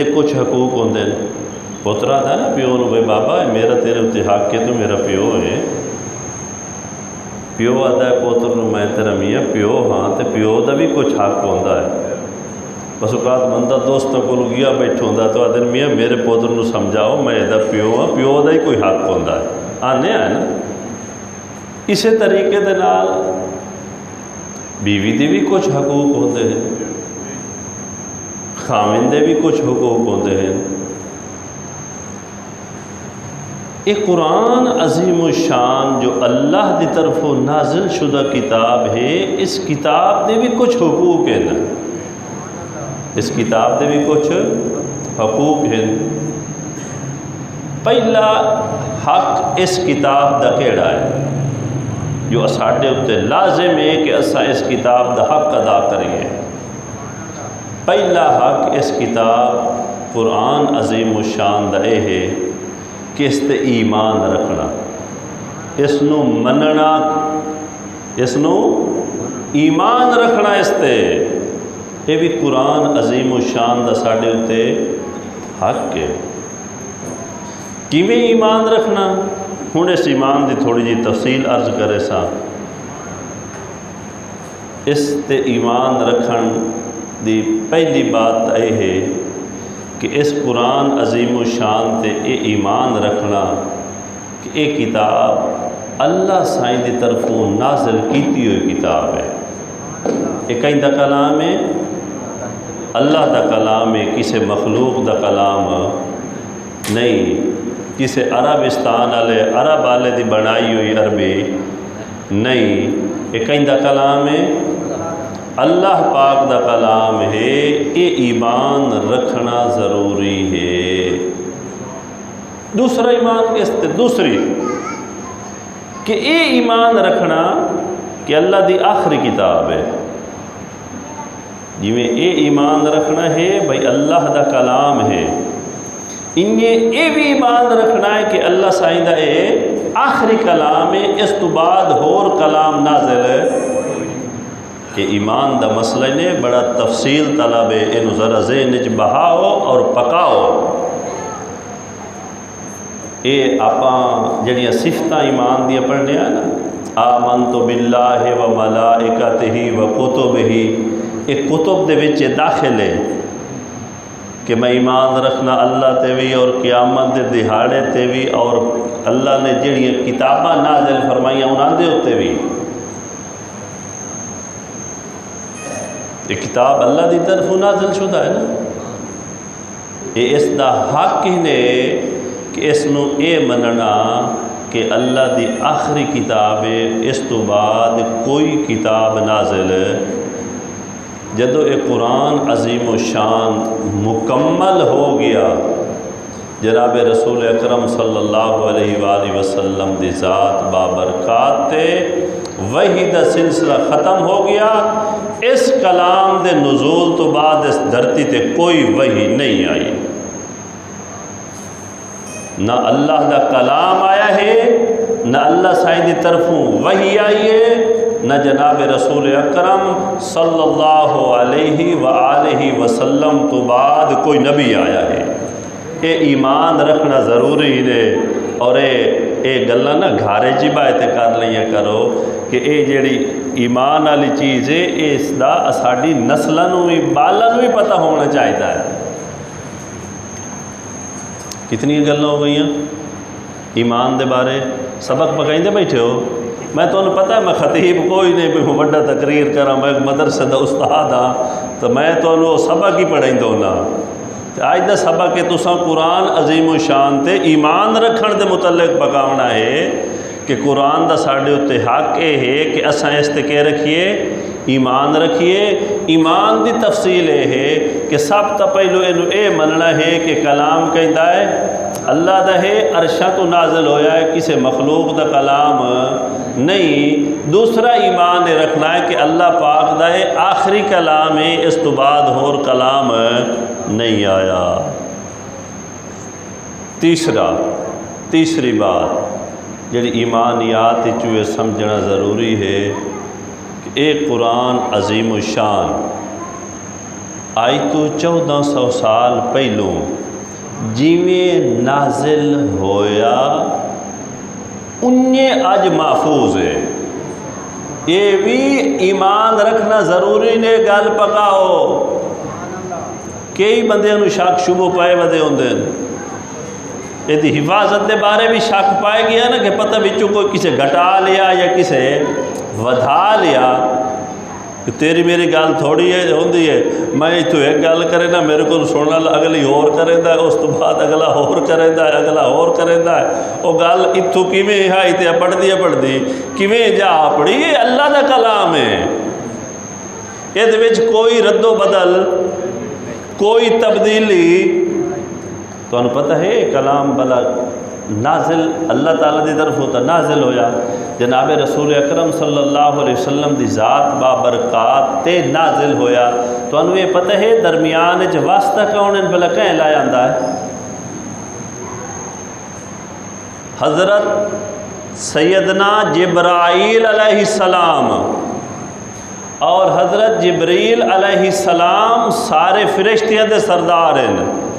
کچھ حقوق ہوندے ہیں پوتر آتا ہے نا پیو نو بھائی بابا میرا تیرے اتنے حق ہے تو میرا پیو ہے پیو آتا ہے پوتر نو میں تیرا میاں پیو ہاں تو پیو دا بھی کچھ حق ہوتا ہے بس اوقات بندہ دوستوں کو گیا بیٹھا ہوتا تو آدھے میاں میرے پوتر نو سمجھاؤ میں یہ پیو ہاں پیو دا ہی کوئی حق ہوتا ہے آنے ہے نا اسی طریقے دے نال بیوی دے بھی کچھ حقوق ہوتے ہیں خاوند دے بھی کچھ حقوق ہوتے ہیں ایک قرآن عظیم الشان جو اللہ دی طرف نازل شدہ کتاب ہے اس کتاب دے بھی کچھ حقوق ہیں اس کتاب دے بھی کچھ حقوق ہیں پہلا حق اس کتاب دا کیڑا ہے جو ساڈے اتنے لازم ہے کہ اسا اس کتاب دا حق ادا کریے پہلا حق اس کتاب قرآن عظیم الشان دا اے ہے کہ اس تے ایمان رکھنا اس نو مننا اس نو ایمان رکھنا اس تے یہ بھی قرآن عظیم الشان دا ساڈے اتنے حق ہے کیویں ایمان رکھنا ہن اس ایمان دی تھوڑی جی تفصیل عرض کرے سا اس تے ایمان رکھن دی پہلی بات یہ ہے کہ اس قرآن عظیم الشان تے اے ایمان رکھنا کہ اے کتاب اللہ سائیں دی طرفوں نازل کیتی ہوئی کتاب ہے یہ کہیں دا کلام ہے اللہ دا کلام ہے کسی مخلوق دا کلام نہیں کسی عربستان والے عرب والے دی بنائی ہوئی عربی نہیں یہ کہیں دا کلام ہے اللہ پاک دا کلام ہے یہ ایمان رکھنا ضروری ہے دوسرا ایمان کس تے دوسری کہ یہ ایمان رکھنا کہ اللہ دی آخری کتاب ہے جی میں یہ ایمان رکھنا ہے بھائی اللہ دا کلام ہے انہیں یہ بھی ایمان رکھنا ہے کہ اللہ سائیں دا اے آخری کلام ہے اس تو بعد ہور کلام نازل ہے کہ ایمان دا مسئلہ نے بڑا تفصیل طلب ہے انہوں ذرا ذہن وچ بہاؤ اور پکاؤ اے آپاں جڑیاں صفتاں ایمان دیا پڑھنے ہیں نا آمنت باللہ و ملائکتہ و کتبہ ایک کتب دے وچ داخل ہے کہ میں ایمان رکھنا اللہ تے بھی اور قیامت دے دہاڑے تے بھی اور اللہ نے جڑیاں کتاباں نازل فرمائیاں انہاں دے ہوتے بھی یہ کتاب اللہ دی طرف نازل شدہ ہے نا یہ اس دا حق ہی نے کہ اس نو اے مننا کہ اللہ دی آخری کتاب ہے اس تو بعد کوئی کتاب نازل جدو ایک قرآن عظیم الشان مکمل ہو گیا جناب رسول اکرم صلی اللہ علیہ وآلہ وسلم دی ذات بابرکات تے وحی دا سلسلہ ختم ہو گیا اس کلام دے نزول تو بعد اس دھرتی تے کوئی وحی نہیں آئی نہ اللہ دا کلام آیا ہے نہ اللہ سائیں دی طرفوں وحی آئی ہے نہ جناب رسول اکرم صلی اللہ علیہ وآلہ وسلم تو بعد کوئی نبی آیا ہے اے ایمان رکھنا ضروری ہے اور اے گلہ نا گھارے جی باتیں کر لیا کرو کہ اے جیڑی ایمان والی چیز ہے اس دا ساڈی نسلوں بھی بالوں بھی پتہ ہونا چاہیے ہے کتنی گلاں ہو گئی ایمان دے بارے سبق پکائیں دے بیٹھے ہو میں تو انہوں پتہ ہے میں خطیب کوئی نہیں بھی بڑا تقریر کرا میں ایک مدرسے دا استاد ہاں تو میں تو انہوں سبق ہی پڑھیں دو نا آج دا سبق ہے تساں قرآن عظیم الشان تے ایمان رکھن دے متعلق پکاونا ہے کہ قرآن دا ساڈے اتنے حق یہ ہے کہ اساں اس تے کہہ رکھیے ایمان رکھیے ایمان دی تفصیل یہ ہے کہ سب تا پہلو انہوں اے مننا ہے کہ کلام کہندا ہے اللہ دا ہے عرشاں تو نازل ہویا ہے کسی مخلوق دا کلام نہیں دوسرا ایمان رکھنا ہے کہ اللہ پاک دا ہے آخری کلام ہے اس تو بعد ہور کلام نہیں آیا تیسری بات جڑی ایمانیات چوئے سمجھنا ضروری ہے کہ ایک قرآن عظیم الشان آج تو 1400 سال پہلوں جیویں نازل ہویا انہیں اج محفوظ ہے۔ یہ بھی ایمان رکھنا ضروری نے، گل پکاؤ۔ کئی بندے انہوں شک شبہ پائے ودے ہوندے ہیں، یہ دی حفاظت دے بارے بھی شک پائے گیا نا کہ پتہ بچوں کوئی کسے گھٹا لیا یا کسے ودھا لیا۔ کہ تیری میری گل تھوڑی ہے ہوندی ہے، میں تو ایک گل کرے نا میرے کو سننا اگلی اور کرے دا ہے، اس تو بعد اگلا اور کرے دا ہے، اگلا اور کرے دا ہے۔ وہ گل اتھو کیویں ہائی تے پڑھ دی کیویں جا پڑھی، یہ اللہ دا کلام ہے، یہ دے وچ کوئی رد و بدل کوئی تبدیلی۔ تو انہوں پتہ ہے کلام بلا نازل اللہ تعالیٰ دی طرف ہوتا نازل ہویا، جناب رسول اکرم صلی اللہ علیہ وسلم دی ذات بابرکات تے نازل ہویا۔ تو انہوں یہ پتہ ہے درمیان جو واسطہ کون ان بلا کہیں لایا اندہ ہے؟ حضرت سیدنا جبرائیل علیہ السلام اور حضرت جبریل علیہ السلام سارے فرشتیاں دے سردار ہیں۔